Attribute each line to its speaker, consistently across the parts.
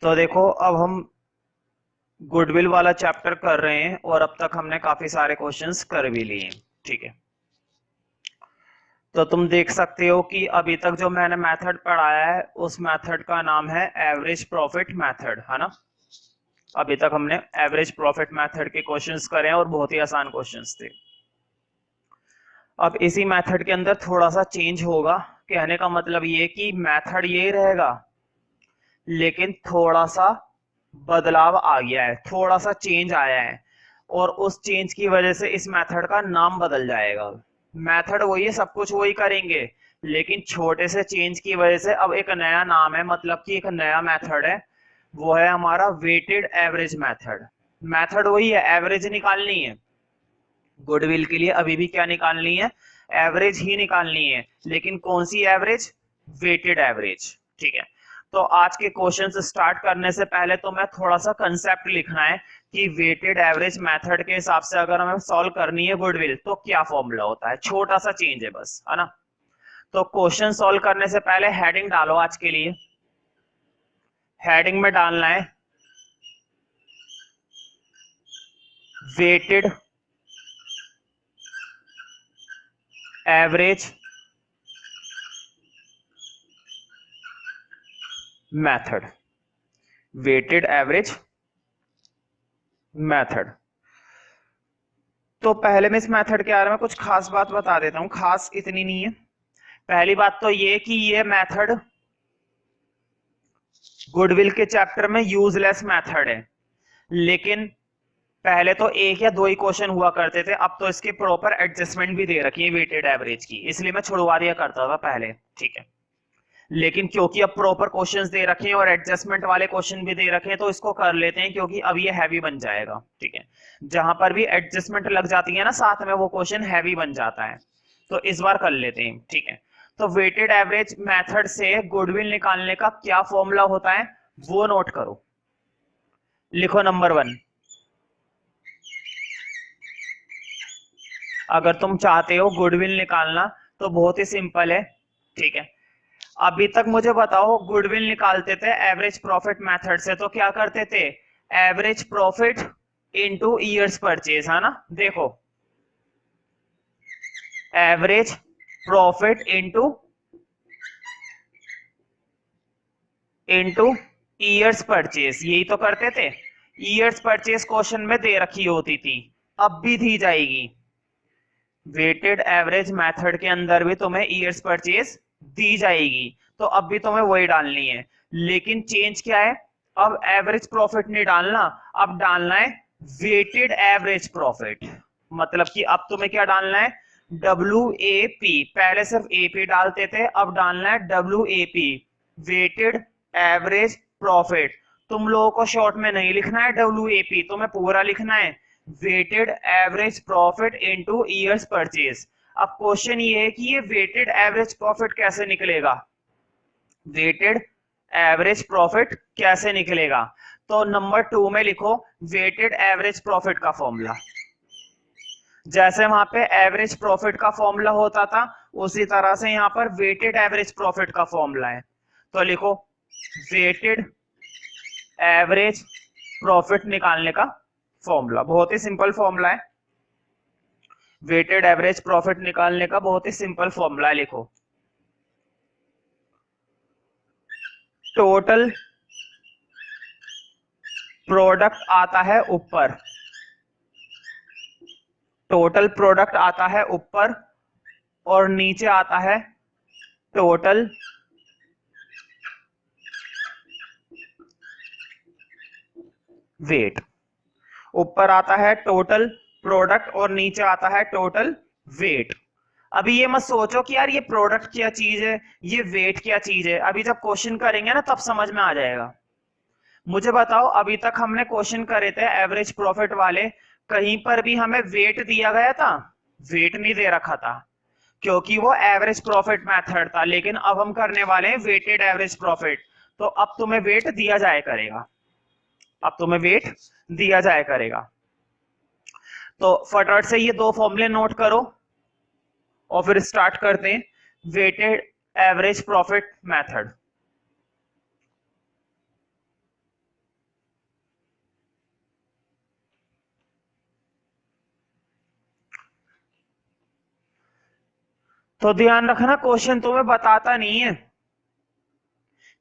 Speaker 1: तो देखो, अब हम गुडविल वाला चैप्टर कर रहे हैं और अब तक हमने काफी सारे क्वेश्चंस कर भी लिए। ठीक है, तो तुम देख सकते हो कि अभी तक जो मैंने मेथड पढ़ाया है उस मेथड का नाम है एवरेज प्रॉफिट मेथड, है ना। अभी तक हमने एवरेज प्रॉफिट मेथड के क्वेश्चंस करे हैं और बहुत ही आसान क्वेश्चंस थे। अब इसी मेथड के अंदर थोड़ा सा चेंज होगा। कहने का मतलब ये कि मेथड ये रहेगा, लेकिन थोड़ा सा बदलाव आ गया है, थोड़ा सा चेंज आया है और उस चेंज की वजह से इस मेथड का नाम बदल जाएगा। मेथड वही है, सब कुछ वही करेंगे, लेकिन छोटे से चेंज की वजह से अब एक नया नाम है, मतलब कि एक नया मेथड है, वो है हमारा वेटेड एवरेज मेथड। मेथड वही है, एवरेज निकालनी है। गुडविल के लिए अभी भी क्या निकालनी है? एवरेज ही निकालनी है, लेकिन कौन सी एवरेज? Weighted average. ठीक है, तो आज के क्वेश्चन स्टार्ट करने से पहले तो मैं थोड़ा सा कंसेप्ट लिखना है कि वेटेड एवरेज मेथड के हिसाब से अगर हमें सॉल्व करनी है गुडविल तो क्या फॉर्मूला होता है। छोटा सा चेंज है बस, है ना। तो क्वेश्चन सॉल्व करने से पहले हेडिंग डालो आज के लिए। हेडिंग में डालना है weighted average method, weighted average method. तो पहले मैं इस मेथड के बारे में कुछ खास बात बता देता हूं, खास इतनी नहीं है। पहली बात तो ये कि ये मेथड गुडविल के चैप्टर में यूजलेस मेथड है, लेकिन पहले तो एक या दो ही क्वेश्चन हुआ करते थे, अब तो इसकी प्रॉपर एडजस्टमेंट भी दे रखी है वेटेड एवरेज की, इसलिए मैं छुड़वा दिया करता था पहले। ठीक है, लेकिन क्योंकि अब प्रॉपर क्वेश्चंस दे रखे हैं और एडजस्टमेंट वाले क्वेश्चन भी दे रखे हैं तो इसको कर लेते हैं, क्योंकि अब ये हैवी बन जाएगा। ठीक है, जहां पर भी एडजस्टमेंट लग जाती है ना साथ में, वो क्वेश्चन हैवी बन जाता है, तो इस बार कर लेते हैं। ठीक है, तो वेटेड एवरेज मेथड से गुडविल निकालने का क्या फॉर्मूला होता है वो नोट करो। लिखो नंबर 1। अगर तुम चाहते हो गुडविल निकालना तो बहुत ही सिंपल है। ठीक है, अभी तक मुझे बताओ, गुडविल निकालते थे एवरेज प्रॉफिट मेथड से, तो क्या करते थे? Average profit into years purchase, है ना। देखो, average profit into years purchase, यही तो करते थे। ईयर्स परचेज क्वेश्चन में दे रखी होती थी, अब भी दी जाएगी। वेटेड एवरेज मेथड के अंदर भी तुम्हें ईयर्स परचेज दी जाएगी, तो अब भी तुम्हें वही डालनी है, लेकिन चेंज क्या है? अब एवरेज प्रॉफिट नहीं डालना, अब डालना है वेटेड एवरेज प्रॉफिट। मतलब कि अब तुम्हें क्या डालना है? WAP। पहले सिर्फ AP डालते थे, अब डालना है WAP, वेटेड एवरेज प्रॉफिट। तुम लोगों को शॉर्ट में नहीं लिखना है WAP, तुम्हें पूरा लिखना है weighted average profit into years purchase. अब क्वेश्चन ये है कि ये वेटेड एवरेज प्रॉफिट कैसे निकलेगा? वेटेड एवरेज प्रॉफिट कैसे निकलेगा? तो नंबर 2 में लिखो वेटेड एवरेज प्रॉफिट का फॉर्मूला। जैसे वहां पे एवरेज प्रॉफिट का फॉर्मूला होता था, उसी तरह से यहां पर वेटेड एवरेज प्रॉफिट का फॉर्मूला है। तो लिखो वेटेड एवरेज प्रॉफिट निकालने का फॉर्मूला, बहुत ही सिंपल फॉर्मूला है। वेटेड एवरेज प्रॉफिट निकालने का बहुत ही सिंपल फॉर्मूला है। लिखो टोटल प्रोडक्ट आता है ऊपर, टोटल प्रोडक्ट आता है ऊपर और नीचे आता है टोटल वेट। ऊपर आता है टोटल प्रोडक्ट और नीचे आता है टोटल वेट। अभी ये मत सोचो कि यार ये प्रोडक्ट क्या चीज है, ये वेट क्या चीज है, अभी जब क्वेश्चन करेंगे ना तब समझ में आ जाएगा। मुझे बताओ, अभी तक हमने क्वेश्चन करे थे एवरेज प्रॉफिट वाले, कहीं पर भी हमें वेट दिया गया था? वेट नहीं दे रखा था, क्योंकि वो एवरेज प्रॉफिट मेथड था। लेकिन अब हम करने वाले हैं वेटेड एवरेज प्रॉफिट, तो अब तुम्हें वेट दिया जाया करेगा, अब तुम्हें वेट दिया जाया करेगा। तो फटाफट से ये दो फॉर्मूले नोट करो और फिर स्टार्ट करते हैं वेटेड एवरेज प्रॉफिट मेथड। तो ध्यान रखना, क्वेश्चन तुम्हें बताता नहीं है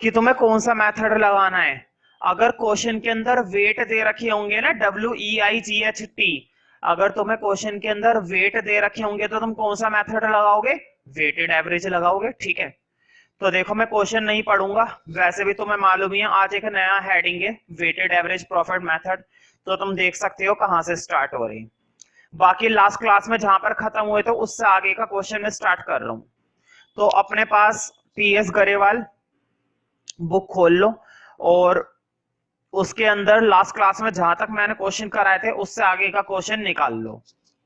Speaker 1: कि तुम्हें कौन सा मेथड लगाना है। अगर क्वेश्चन के अंदर वेट दे रखे होंगे ना, WEIGHT, अगर तुम्हें क्वेश्चन के अंदर वेट दे रखे होंगे तो तुम कौन सा मेथड लगाओगे? वेटेड एवरेज लगाओगे। ठीक है, तो देखो मैं क्वेश्चन नहीं पढ़ूंगा, वैसे भी तुम्हें मालूम ही है आज एक नया हेडिंग है वेटेड एवरेज प्रॉफिट मेथड, तो तुम देख सकते हो कहां से स्टार्ट हो रही। बाकी लास्ट क्लास में जहां पर खत्म हुए तो उससे आगे का क्वेश्चन मैं स्टार्ट कर रहा हूं। तो अपने पास TS गरेवाल बुक खोल लो और उसके अंदर लास्ट क्लास में जहां तक मैंने क्वेश्चन कराए थे उससे आगे का क्वेश्चन निकाल लो।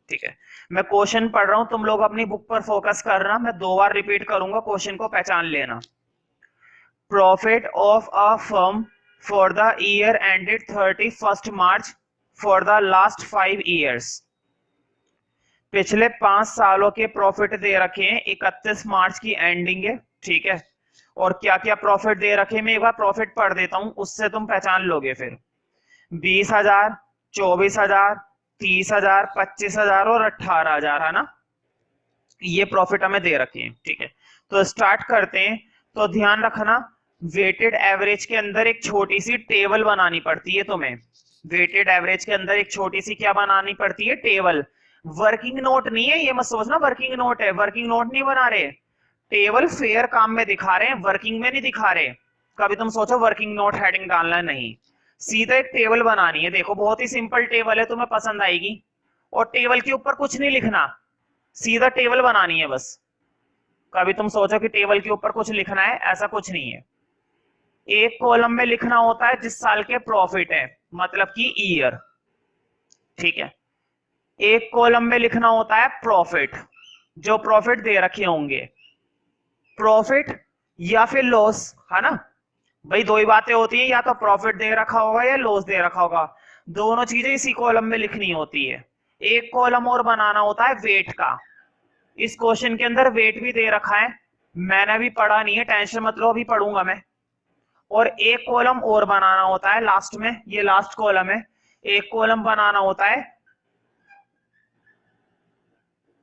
Speaker 1: ठीक है, मैं क्वेश्चन पढ़ रहा हूं, तुम लोग अपनी बुक पर फोकस करना, मैं 2 बार रिपीट करूंगा, क्वेश्चन को पहचान लेना। Profit of a firm for the year ended 31 March for the last 5 years. पिछले 5 सालों के प्रॉफिट दे रखे हैं, 31 मार्च की एंडिंग है। ठीक है, और क्या क्या प्रॉफिट दे रखे, मैं एक बार प्रॉफिट पढ़ देता हूं, उससे तुम पहचान लोगे फिर। 20,000, 24,000, 30,000, 25,000 और 18,000 है ना, ये प्रॉफिट हमें दे रखे हैं। ठीक है, तो स्टार्ट करते हैं। तो ध्यान रखना, वेटेड एवरेज के अंदर एक छोटी सी टेबल बनानी पड़ती है तुम्हें। वेटेड एवरेज के अंदर एक छोटी सी क्या बनानी पड़ती है? टेबल। वर्किंग नोट नहीं है, ये मत सोचना वर्किंग नोट है, वर्किंग नोट नहीं बना रहे, टेबल फेयर काम में दिखा रहे हैं, वर्किंग में नहीं दिखा रहे। कभी तुम सोचो वर्किंग नोट हेडिंग डालना है, नहीं, सीधा एक टेबल बनानी है। देखो बहुत ही सिंपल टेबल है, तुम्हें पसंद आएगी। और टेबल के ऊपर कुछ नहीं लिखना, सीधा टेबल बनानी है बस। कभी तुम सोचो कि टेबल के ऊपर कुछ लिखना है, ऐसा कुछ नहीं है। एक कॉलम में लिखना होता है जिस साल के प्रॉफिट है, मतलब कि ईयर। ठीक है, एक कॉलम में लिखना होता है प्रॉफिट, जो प्रॉफिट दे रखे होंगे, प्रॉफिट या फिर लॉस, है ना भाई, दो ही बातें होती है, या तो प्रॉफिट दे रखा होगा या लॉस दे रखा होगा, दोनों चीजें इसी कॉलम में लिखनी होती है। एक कॉलम और बनाना होता है वेट का। इस क्वेश्चन के अंदर वेट भी दे रखा है, मैंने भी पढ़ा नहीं है, टेंशन मत लो, अभी पढ़ूंगा मैं। और एक कॉलम और बनाना होता है लास्ट में, ये लास्ट कॉलम है, एक कॉलम बनाना होता है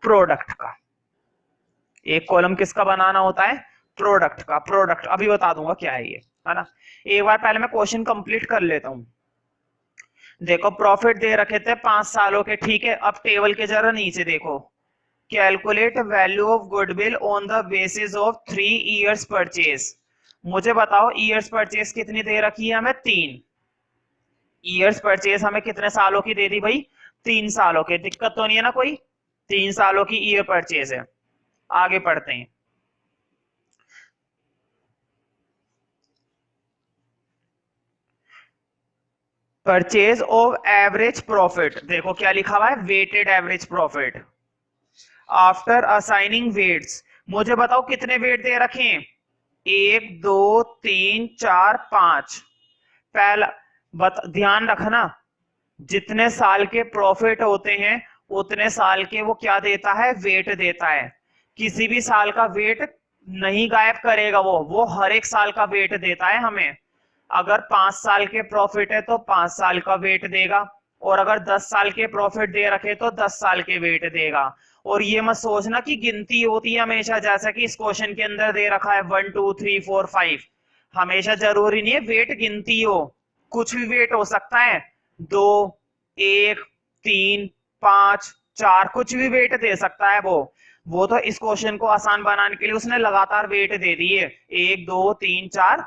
Speaker 1: प्रोडक्ट का। एक कॉलम किसका बनाना होता है? प्रोडक्ट का। प्रोडक्ट अभी बता दूंगा क्या है ये, है ना। एक बार पहले मैं क्वेश्चन कंप्लीट कर लेता हूं। देखो प्रॉफिट दे रखे थे 5 सालों के, ठीक है। अब टेबल के जरा नीचे देखो, calculate value of goodwill on the basis of 3 years purchase. मुझे बताओ ईयर्स परचेज कितनी दे रखी है हमें? 3 ईयर्स परचेज हमें कितने सालों की दे दी भाई? 3 सालों के। दिक्कत तो नहीं है ना कोई? 3 सालों की ईयर परचेज है। आगे पढ़ते हैं। परचेज ऑफ एवरेज प्रॉफिट, देखो क्या लिखा हुआ है? Weighted average profit after assigning weights. मुझे बताओ कितने वेट दे रखे हैं? 1, 2, 3, 4, 5। पहला ध्यान रखना, जितने साल के प्रॉफिट होते हैं उतने साल के वो क्या देता है? वेट देता है। किसी भी साल का वेट नहीं गायब करेगा, वो हर एक साल का वेट देता है हमें। अगर 5 साल के प्रॉफिट है तो 5 साल का वेट देगा, और अगर 10 साल के प्रॉफिट दे रखे तो 10 साल के वेट देगा। और ये मत सोचना कि गिनती होती है हमेशा, जैसा कि इस क्वेश्चन के अंदर दे रखा है 1 2 3 4 5। हमेशा जरूरी नहीं है वेट गिनती हो, कुछ भी वेट हो सकता है, 2, 1, 3, 5, 4, कुछ भी वेट दे सकता है वो तो इस क्वेश्चन को आसान बनाने के लिए उसने लगातार वेट दे दिए, 1 2 3 4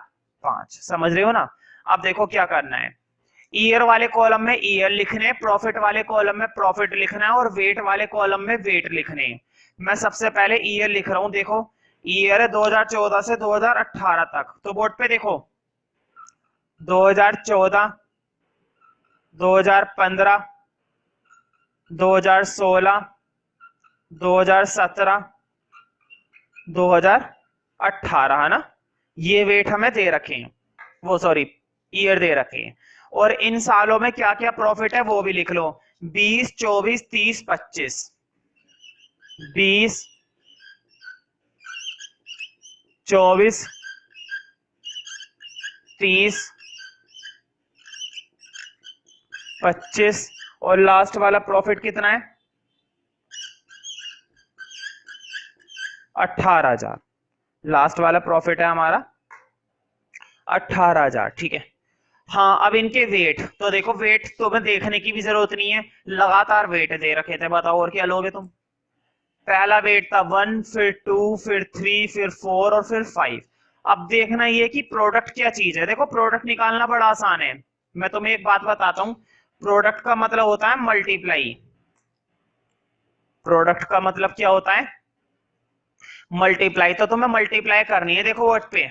Speaker 1: 5। समझ रहे हो ना? अब देखो क्या करना है, ईयर वाले कॉलम में ईयर लिखने, प्रॉफिट वाले कॉलम में प्रॉफिट लिखना है, और वेट वाले कॉलम में वेट लिखने। मैं सबसे पहले ईयर लिख रहा हूं। देखो ईयर है 2014 से 2018 तक, तो बोर्ड पे देखो 2014, 2015, 2016, 2017, 2018, है ना। ये वेट हमें दे रखे हैं, वो सॉरी ईयर दे रखे हैं। और इन सालों में क्या क्या प्रॉफिट है वो भी लिख लो, 20, 24, 30, 25। 20, 24, 30, 25, और लास्ट वाला प्रॉफिट कितना है? 18,000। लास्ट वाला प्रॉफिट है हमारा 18,000, ठीक है। हाँ, अब इनके वेट तो देखो, वेट तुम्हें देखने की भी जरूरत नहीं है, लगातार वेट दे रखे थे। बताओ और क्या लोगे तुम। पहला वेट था 1, फिर 2, फिर 3, फिर 4 और फिर 5। अब देखना ये कि प्रोडक्ट क्या चीज है। देखो, प्रोडक्ट निकालना बड़ा आसान है। मैं तुम्हें एक बात बताता हूँ, प्रोडक्ट का मतलब होता है मल्टीप्लाई। प्रोडक्ट का मतलब क्या होता है? मल्टीप्लाई। तो तुम्हें मल्टीप्लाई करनी है, देखो वर्ड पे,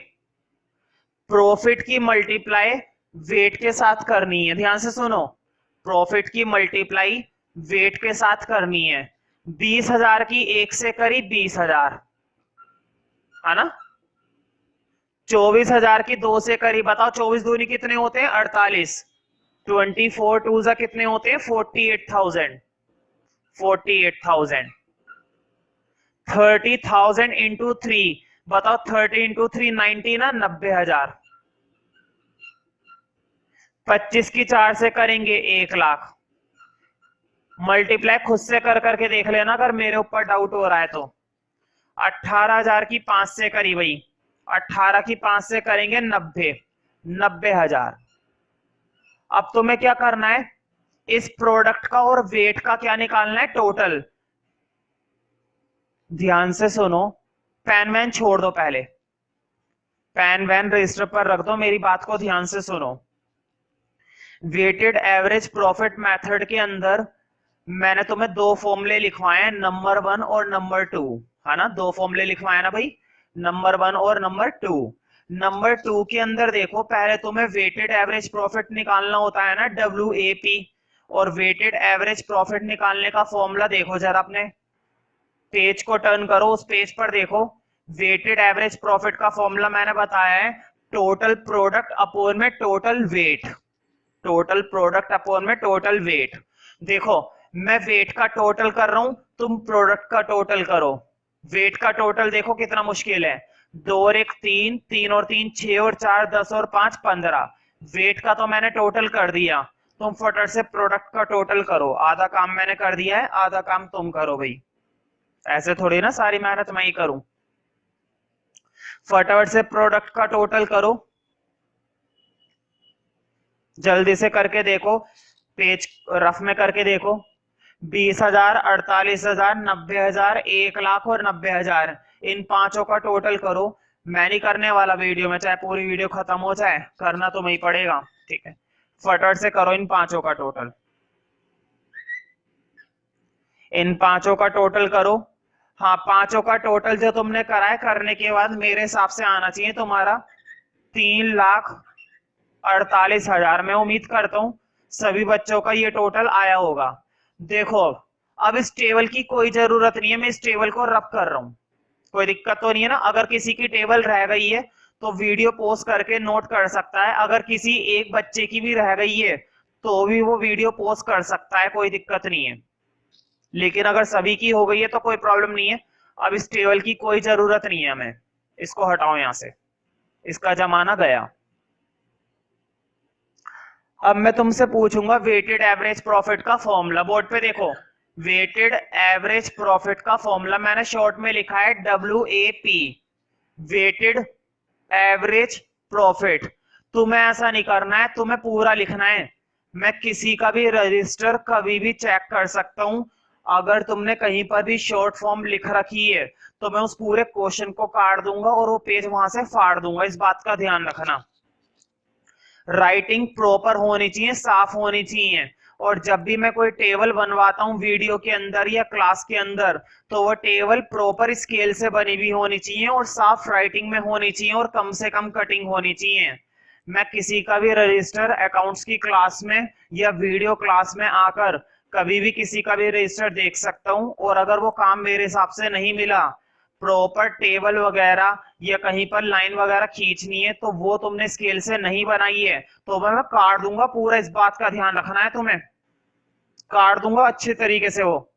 Speaker 1: प्रॉफिट की मल्टीप्लाई वेट के साथ करनी है। ध्यान से सुनो, प्रॉफिट की मल्टीप्लाई वेट के साथ करनी है। 20,000 की 1 से करी 20,000, है ना। 24,000 की 2 से करी, बताओ 24 दूनी कितने होते हैं? 48। 24 टू जा कितने होते हैं? 48,000। 48,000। 30,000 इंटू 3, बताओ 30 इंटू 3 90 ना, 90,000। 25 की 4 से करेंगे 1,00,000। मल्टीप्लाई खुद से कर करके देख लेना अगर मेरे ऊपर डाउट हो रहा है तो। 18,000 की 5 से करी भाई, 18 की 5 से करेंगे 90,000। अब तुम्हें क्या करना है, इस प्रोडक्ट का और वेट का क्या निकालना है? टोटल। ध्यान से सुनो, पेन वैन छोड़ दो, पहले पेन वैन रजिस्टर पर रख दो, मेरी बात को ध्यान से सुनो। वेटेड एवरेज प्रॉफिट मेथड के अंदर मैंने तुम्हें दो फॉर्मूले लिखवाए हैं, नंबर 1 और नंबर 2, है ना। दो फॉर्मूले लिखवाए ना भाई, नंबर 1 और नंबर 2। नंबर 2 के अंदर देखो, पहले तुम्हें वेटेड एवरेज प्रॉफिट निकालना होता है ना, WAP। और वेटेड एवरेज प्रॉफिट निकालने का फॉर्मूला देखो जरा, अपने पेज को टर्न करो, उस पेज पर देखो। वेटेड एवरेज प्रॉफिट का फॉर्मूला मैंने बताया है, टोटल प्रोडक्ट अपॉन में total weight. Total product upon में टोटल वेट। देखो, मैं वेट का टोटल कर रहा हूं, तुम प्रोडक्ट का टोटल करो। वेट का टोटल देखो कितना मुश्किल है। 2 और 1 3, 3 और 3 6 और 4 10 और 5 15। वेट का तो मैंने टोटल कर दिया, तुम फटाफट से प्रोडक्ट का टोटल करो। आधा काम मैंने कर दिया है, आधा काम तुम करो भाई। ऐसे थोड़ी ना सारी मेहनत मैं ही करूं। फटाफट से प्रोडक्ट का टोटल करो, जल्दी से करके देखो, पेज रफ में करके देखो। 20,000, 48,000, 90,000, 1,00,000 और 90,000, इन पांचों का टोटल करो। मैं नहीं करने वाला वीडियो में, चाहे पूरी वीडियो खत्म हो जाए, करना तो नहीं पड़ेगा, ठीक है। फटाफट से करो इन पांचों का टोटल, इन पांचों का टोटल करो। हाँ, पांचों का टोटल जो तुमने करा है, करने के बाद मेरे हिसाब से आना चाहिए तुम्हारा 3,48,000। मैं उम्मीद करता हूँ सभी बच्चों का ये टोटल आया होगा। देखो, अब इस टेबल की कोई जरूरत नहीं है, मैं इस टेबल को रब कर रहा हूँ, कोई दिक्कत तो नहीं है ना। अगर किसी की टेबल रह गई है तो वीडियो पॉज करके नोट कर सकता है, अगर किसी एक बच्चे की भी रह गई है तो भी वो वीडियो पॉज कर सकता है, कोई दिक्कत नहीं है। लेकिन अगर सभी की हो गई है तो कोई प्रॉब्लम नहीं है। अब इस टेबल की कोई जरूरत नहीं है हमें, इसको हटाओ यहां से, इसका जमाना गया। अब मैं तुमसे पूछूंगा वेटेड एवरेज प्रॉफिट का फॉर्मूला, बोर्ड पे देखो। वेटेड एवरेज प्रॉफिट का फॉर्मूला मैंने शॉर्ट में लिखा है WAP, वेटेड एवरेज प्रॉफिट। तुम्हें ऐसा नहीं करना है, तुम्हें पूरा लिखना है। मैं किसी का भी रजिस्टर कभी भी चेक कर सकता हूं, अगर तुमने कहीं पर भी शॉर्ट फॉर्म लिख रखी है तो मैं उस पूरे क्वेश्चन को काट दूंगा और वो पेज वहां से फाड़ दूंगा, इस बात का ध्यान रखना। राइटिंग प्रॉपर होनी चाहिए, साफ होनी चाहिए। और जब भी मैं कोई टेबल बनवाता हूँ वीडियो के अंदर या क्लास के अंदर, तो वो टेबल प्रॉपर स्केल से बनी हुई होनी चाहिए और साफ राइटिंग में होनी चाहिए और कम से कम कटिंग होनी चाहिए। मैं किसी का भी रजिस्टर अकाउंट्स की क्लास में या वीडियो क्लास में आकर कभी भी किसी का भी रजिस्टर देख सकता हूँ, और अगर वो काम मेरे हिसाब से नहीं मिला, प्रॉपर टेबल वगैरह या कहीं पर लाइन वगैरह खींचनी है, तो वो तुमने स्केल से नहीं बनाई है तो मैं काट दूंगा पूरा, इस बात का ध्यान रखना है तुम्हें, काट दूंगा अच्छे तरीके से वो।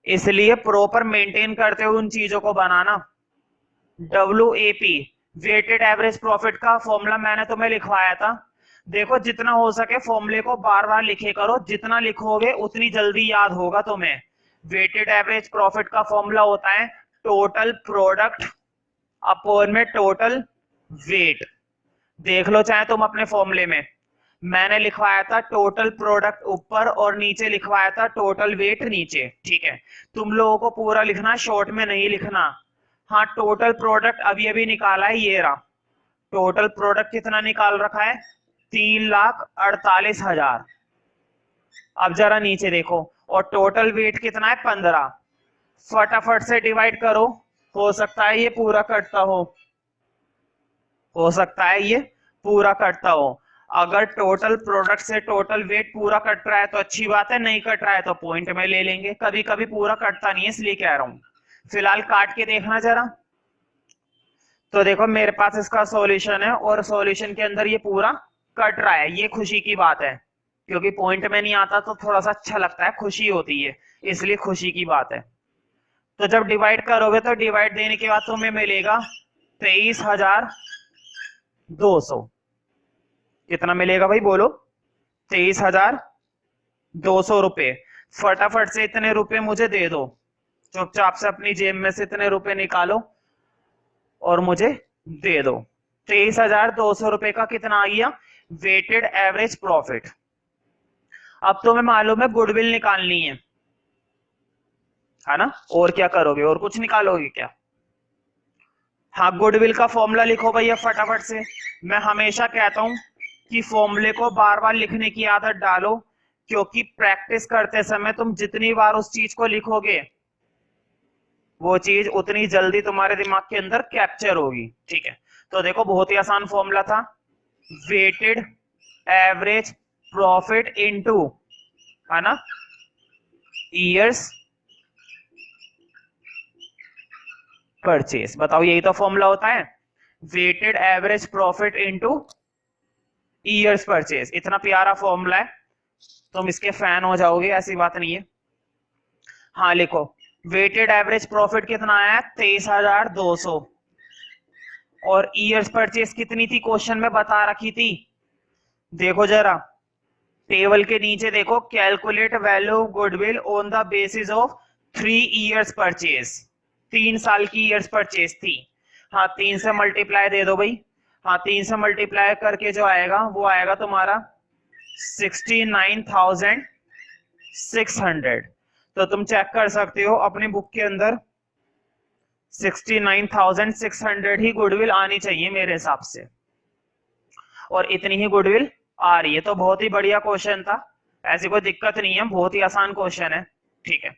Speaker 1: इसलिए प्रॉपर मेंटेन करते हुए उन चीजों को बनाना। WAP, वेटेड एवरेज प्रॉफिट का फॉर्मूला मैंने तुम्हें लिखवाया था। देखो, जितना हो सके फॉर्मूले को बार बार लिखे करो, जितना लिखोगे उतनी जल्दी याद होगा तुम्हें। वेटेड एवरेज प्रॉफिट का फॉर्मूला होता है टोटल प्रोडक्ट अपॉन में टोटल वेट। देख लो चाहे तुम अपने फॉर्मूले में, मैंने लिखवाया था टोटल प्रोडक्ट ऊपर और नीचे लिखवाया था टोटल वेट नीचे, ठीक है। तुम लोगों को पूरा लिखना, शॉर्ट में नहीं लिखना। हाँ, टोटल प्रोडक्ट अभी अभी निकाला है, ये रहा टोटल प्रोडक्ट। कितना निकाल रखा है? 3,48,000। अब जरा नीचे देखो, और टोटल वेट कितना है? 15। फटाफट से डिवाइड करो, हो सकता है ये पूरा कटता हो सकता है ये पूरा कटता हो। अगर टोटल प्रोडक्ट से टोटल वेट पूरा कट रहा है तो अच्छी बात है, नहीं कट रहा है तो पॉइंट में ले लेंगे। कभी कभी पूरा कटता नहीं है, इसलिए कह रहा हूं। फिलहाल काट के देखना जरा। तो देखो मेरे पास इसका सॉल्यूशन है और सॉल्यूशन के अंदर ये पूरा कट रहा है, ये खुशी की बात है, क्योंकि पॉइंट में नहीं आता तो थोड़ा सा अच्छा लगता है, खुशी होती है, इसलिए खुशी की बात है। तो जब डिवाइड करोगे तो डिवाइड देने के बाद तुम्हें मिलेगा 23,200। कितना मिलेगा भाई बोलो? 23,200 रुपए। फटाफट से इतने रुपए मुझे दे दो, चुपचाप से अपनी जेब में से इतने रुपए निकालो और मुझे दे दो। 23,200 रुपए का कितना आ गया? Weighted average profit. अब तुम्हें मालूम है गुडविल निकालनी है ना? और क्या करोगे, और कुछ निकालोगे क्या? हाँ, गुडविल का फॉर्मूला लिखो भैया फटाफट से। मैं हमेशा कहता हूं कि फॉर्मूले को बार बार लिखने की आदत डालो, क्योंकि प्रैक्टिस करते समय तुम जितनी बार उस चीज को लिखोगे वो चीज उतनी जल्दी तुम्हारे दिमाग के अंदर कैप्चर होगी, ठीक है। तो देखो बहुत ही आसान फॉर्मूला था, वेटेड एवरेज प्रॉफिट इनटू, है ना, ईयर्स परचेज। बताओ यही तो फॉर्मूला होता है, weighted average profit into years purchase. इतना प्यारा फॉर्मूला है, तुम इसके फैन हो जाओगे, ऐसी बात नहीं है। हाँ लिखो, वेटेड एवरेज प्रॉफिट कितना आया? 23,200। और ईयर्स परचेज कितनी थी? क्वेश्चन में बता रखी थी, देखो जरा टेबल के नीचे देखो, calculate value of goodwill on the basis of 3 years purchase. 3 साल की ईयर्स परचेज थी। हाँ, 3 से मल्टीप्लाई दे दो भाई। हाँ, 3 से मल्टीप्लाई करके जो आएगा वो आएगा तुम्हारा 69,600। तो तुम चेक कर सकते हो अपनी बुक के अंदर 69,600 ही गुडविल आनी चाहिए मेरे हिसाब से, और इतनी ही गुडविल आ रही है। तो बहुत ही बढ़िया क्वेश्चन था, ऐसी कोई दिक्कत नहीं है, बहुत ही आसान क्वेश्चन है, ठीक है।